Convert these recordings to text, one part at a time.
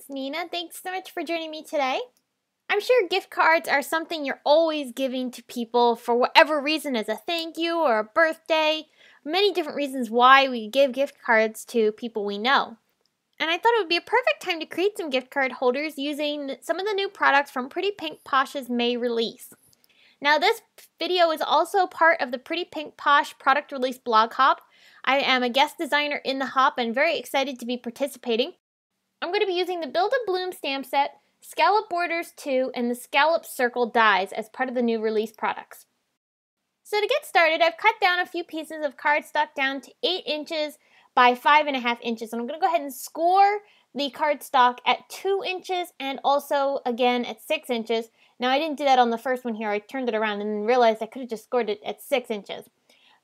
it's Nina. Thanks so much for joining me today. I'm sure gift cards are something you're always giving to people for whatever reason, as a thank you or a birthday. Many different reasons why we give gift cards to people we know. And I thought it would be a perfect time to create some gift card holders using some of the new products from Pretty Pink Posh's May release. Now this video is also part of the Pretty Pink Posh product release blog hop. I am a guest designer in the hop and very excited to be participating. I'm going to be using the Build a Bloom stamp set, Scallop Borders 2, and the Scallop Circle dies as part of the new release products. So to get started, I've cut down a few pieces of cardstock down to 8 inches by 5.5 inches. And I'm going to go ahead and score the cardstock at 2 inches and also again at 6 inches. Now I didn't do that on the first one here. I turned it around and realized I could have just scored it at 6 inches.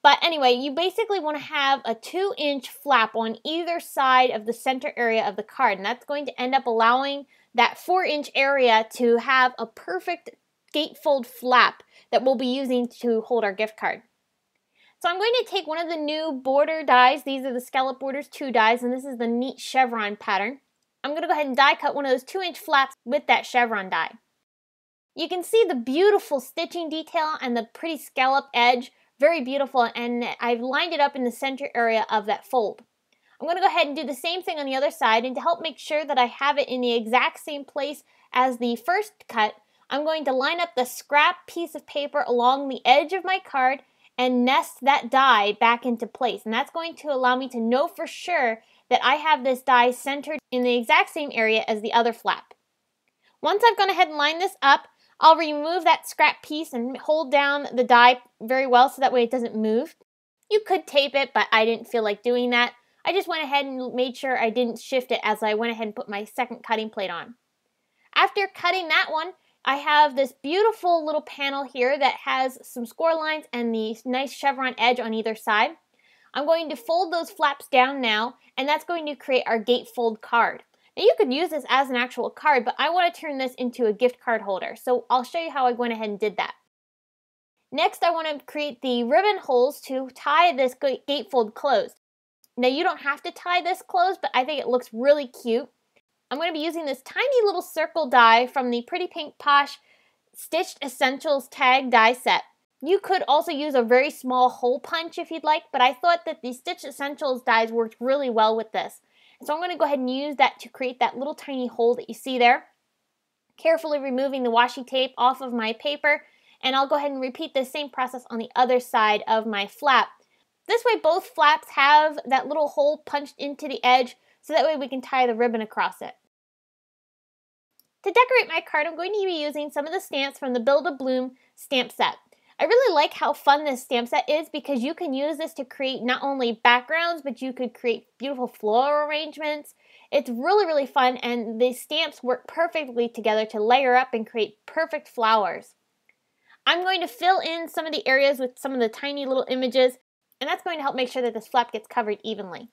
But anyway, you basically want to have a 2-inch flap on either side of the center area of the card. And that's going to end up allowing that 4-inch area to have a perfect gatefold flap that we'll be using to hold our gift card. So I'm going to take one of the new border dies. These are the Scallop Borders 2 dies, and this is the neat chevron pattern. I'm going to go ahead and die cut one of those 2-inch flaps with that chevron die. You can see the beautiful stitching detail and the pretty scallop edge. Very beautiful, and I've lined it up in the center area of that fold. I'm going to go ahead and do the same thing on the other side, and to help make sure that I have it in the exact same place as the first cut, I'm going to line up the scrap piece of paper along the edge of my card and nest that die back into place. And that's going to allow me to know for sure that I have this die centered in the exact same area as the other flap. Once I've gone ahead and lined this up, I'll remove that scrap piece and hold down the die very well so that way it doesn't move. You could tape it, but I didn't feel like doing that. I just went ahead and made sure I didn't shift it as I went ahead and put my second cutting plate on. After cutting that one, I have this beautiful little panel here that has some score lines and the nice chevron edge on either side. I'm going to fold those flaps down now, and that's going to create our gatefold card. Now you could use this as an actual card, but I want to turn this into a gift card holder, so I'll show you how I went ahead and did that. Next, I want to create the ribbon holes to tie this gatefold closed. Now you don't have to tie this closed, but I think it looks really cute. I'm going to be using this tiny little circle die from the Pretty Pink Posh Stitched Essentials tag die set. You could also use a very small hole punch if you'd like, but I thought that the Stitched Essentials dies worked really well with this. So I'm going to go ahead and use that to create that little tiny hole that you see there. Carefully removing the washi tape off of my paper, and I'll go ahead and repeat the same process on the other side of my flap. This way both flaps have that little hole punched into the edge, so that way we can tie the ribbon across it. To decorate my card, I'm going to be using some of the stamps from the Build a Bloom stamp set. I really like how fun this stamp set is because you can use this to create not only backgrounds, but you could create beautiful floral arrangements. It's really, really fun, and the stamps work perfectly together to layer up and create perfect flowers. I'm going to fill in some of the areas with some of the tiny little images, and that's going to help make sure that this flap gets covered evenly.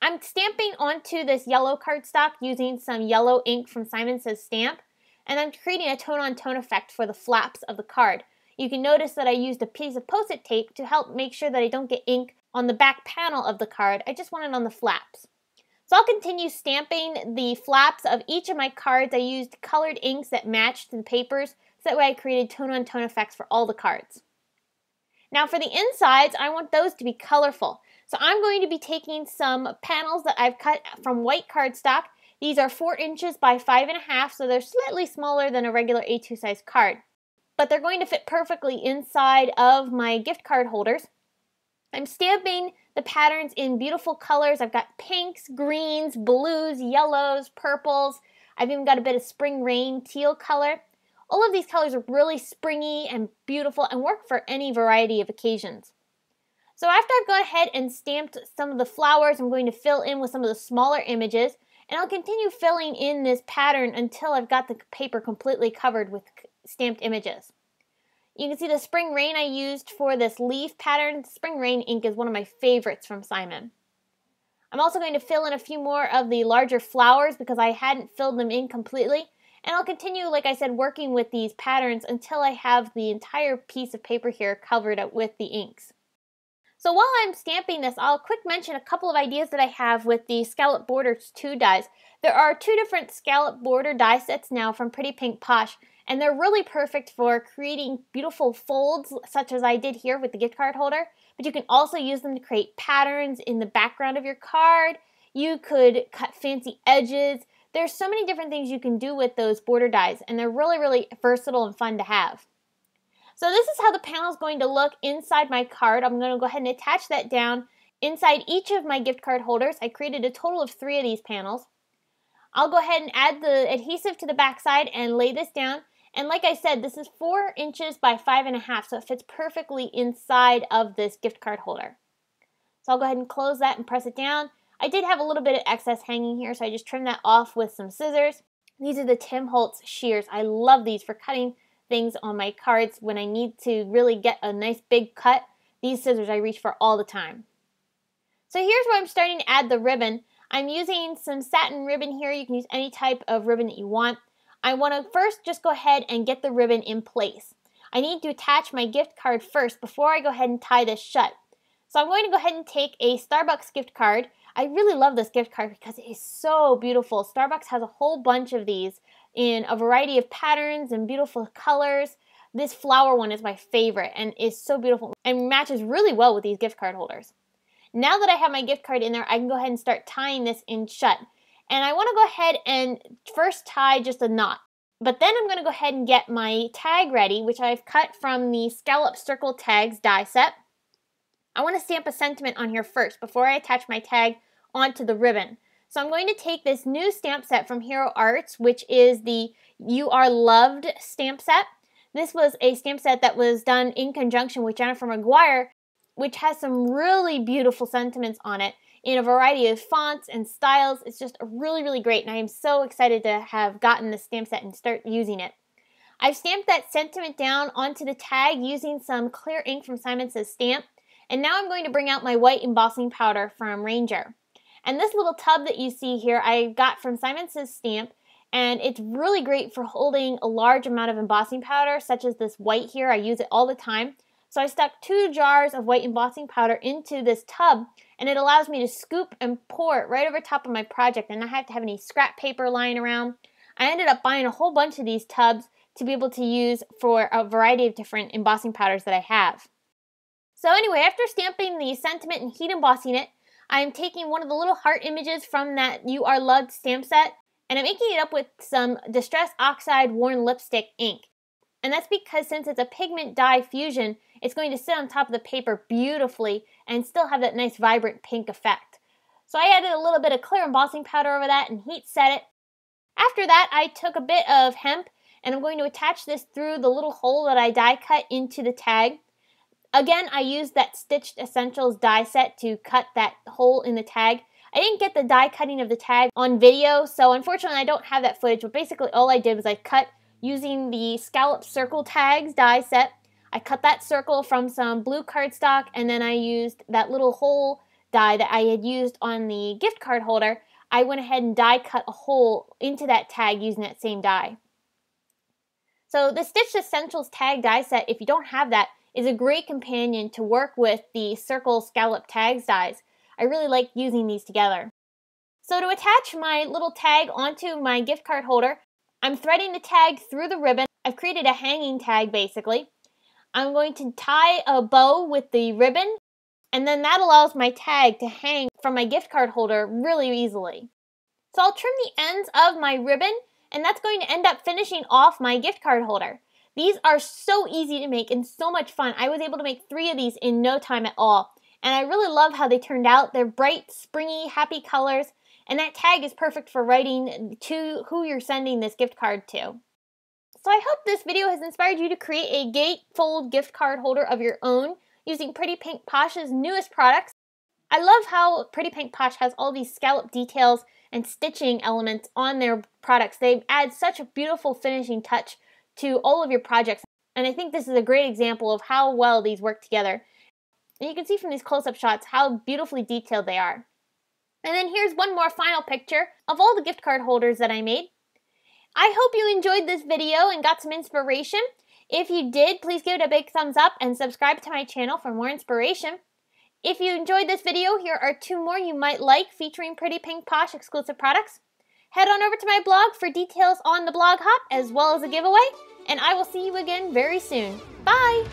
I'm stamping onto this yellow cardstock using some yellow ink from Simon Says Stamp, and I'm creating a tone-on-tone effect for the flaps of the card. You can notice that I used a piece of Post-it tape to help make sure that I don't get ink on the back panel of the card. I just want it on the flaps. So I'll continue stamping the flaps of each of my cards. I used colored inks that matched the papers, so that way I created tone-on-tone effects for all the cards. Now for the insides, I want those to be colorful. So I'm going to be taking some panels that I've cut from white cardstock. These are 4 inches by 5.5, so they're slightly smaller than a regular A2 size card. But they're going to fit perfectly inside of my gift card holders. I'm stamping the patterns in beautiful colors. I've got pinks, greens, blues, yellows, purples. I've even got a bit of spring rain teal color. All of these colors are really springy and beautiful and work for any variety of occasions. So after I've gone ahead and stamped some of the flowers, I'm going to fill in with some of the smaller images, and I'll continue filling in this pattern until I've got the paper completely covered with stamped images. You can see the spring rain I used for this leaf pattern. Spring rain ink is one of my favorites from Simon. I'm also going to fill in a few more of the larger flowers because I hadn't filled them in completely. And I'll continue, like I said, working with these patterns until I have the entire piece of paper here covered up with the inks. So while I'm stamping this, I'll quick mention a couple of ideas that I have with the Scallop Borders 2 dies. There are 2 different scallop border die sets now from Pretty Pink Posh, and they're really perfect for creating beautiful folds such as I did here with the gift card holder, but you can also use them to create patterns in the background of your card. You could cut fancy edges. There's so many different things you can do with those border dies, and they're really, really versatile and fun to have. So this is how the panel is going to look inside my card. I'm going to go ahead and attach that down inside each of my gift card holders. I created a total of 3 of these panels. I'll go ahead and add the adhesive to the back side and lay this down. And like I said, this is 4 inches by 5.5, so it fits perfectly inside of this gift card holder. So I'll go ahead and close that and press it down. I did have a little bit of excess hanging here, so I just trimmed that off with some scissors. These are the Tim Holtz shears. I love these for cutting things on my cards when I need to really get a nice big cut. These scissors I reach for all the time. So here's where I'm starting to add the ribbon. I'm using some satin ribbon here. You can use any type of ribbon that you want. I want to first just go ahead and get the ribbon in place. I need to attach my gift card first before I go ahead and tie this shut. So I'm going to go ahead and take a Starbucks gift card. I really love this gift card because it is so beautiful. Starbucks has a whole bunch of these in a variety of patterns and beautiful colors. This flower one is my favorite and is so beautiful and matches really well with these gift card holders. Now that I have my gift card in there, I can go ahead and start tying this in shut. And I want to go ahead and first tie just a knot. But then I'm going to go ahead and get my tag ready, which I've cut from the Scallop Circle Tags die set. I want to stamp a sentiment on here first before I attach my tag onto the ribbon. So I'm going to take this new stamp set from Hero Arts, which is the You Are Loved stamp set. This was a stamp set that was done in conjunction with Jennifer McGuire, which has some really beautiful sentiments on it in a variety of fonts and styles. It's just really, really great, and I am so excited to have gotten this stamp set and start using it. I've stamped that sentiment down onto the tag using some clear ink from Simon Says Stamp, and now I'm going to bring out my white embossing powder from Ranger. And this little tub that you see here I got from Simon Says Stamp, and it's really great for holding a large amount of embossing powder, such as this white here. I use it all the time. So I stuck 2 jars of white embossing powder into this tub, and it allows me to scoop and pour it right over top of my project and not have to have any scrap paper lying around. I ended up buying a whole bunch of these tubs to be able to use for a variety of different embossing powders that I have. So anyway, after stamping the sentiment and heat embossing it, I'm taking one of the little heart images from that You Are Loved stamp set, and I'm inking it up with some Distress Oxide Worn Lipstick ink. And that's because since it's a pigment dye fusion, it's going to sit on top of the paper beautifully and still have that nice vibrant pink effect. So I added a little bit of clear embossing powder over that and heat set it. After that, I took a bit of hemp and I'm going to attach this through the little hole that I die cut into the tag. Again, I used that Stitched Essentials die set to cut that hole in the tag. I didn't get the die cutting of the tag on video, so unfortunately I don't have that footage, but basically all I did was I cut using the Scallop Circle Tags die set. I cut that circle from some blue cardstock, and then I used that little hole die that I had used on the gift card holder. I went ahead and die cut a hole into that tag using that same die. So the Stitched Essentials tag die set, if you don't have that, is a great companion to work with the Circle Scallop Tags dies. I really like using these together. So to attach my little tag onto my gift card holder, I'm threading the tag through the ribbon. I've created a hanging tag basically. I'm going to tie a bow with the ribbon, and then that allows my tag to hang from my gift card holder really easily. So I'll trim the ends of my ribbon, and that's going to end up finishing off my gift card holder. These are so easy to make and so much fun. I was able to make 3 of these in no time at all, and I really love how they turned out. They're bright, springy, happy colors, and that tag is perfect for writing to who you're sending this gift card to. So I hope this video has inspired you to create a Gatefold gift card holder of your own using Pretty Pink Posh's newest products. I love how Pretty Pink Posh has all these scallop details and stitching elements on their products. They add such a beautiful finishing touch to all of your projects, and I think this is a great example of how well these work together. And you can see from these close-up shots how beautifully detailed they are. And then here's one more final picture of all the gift card holders that I made. I hope you enjoyed this video and got some inspiration. If you did, please give it a big thumbs up and subscribe to my channel for more inspiration. If you enjoyed this video, here are 2 more you might like featuring Pretty Pink Posh exclusive products. Head on over to my blog for details on the blog hop as well as a giveaway, and I will see you again very soon. Bye!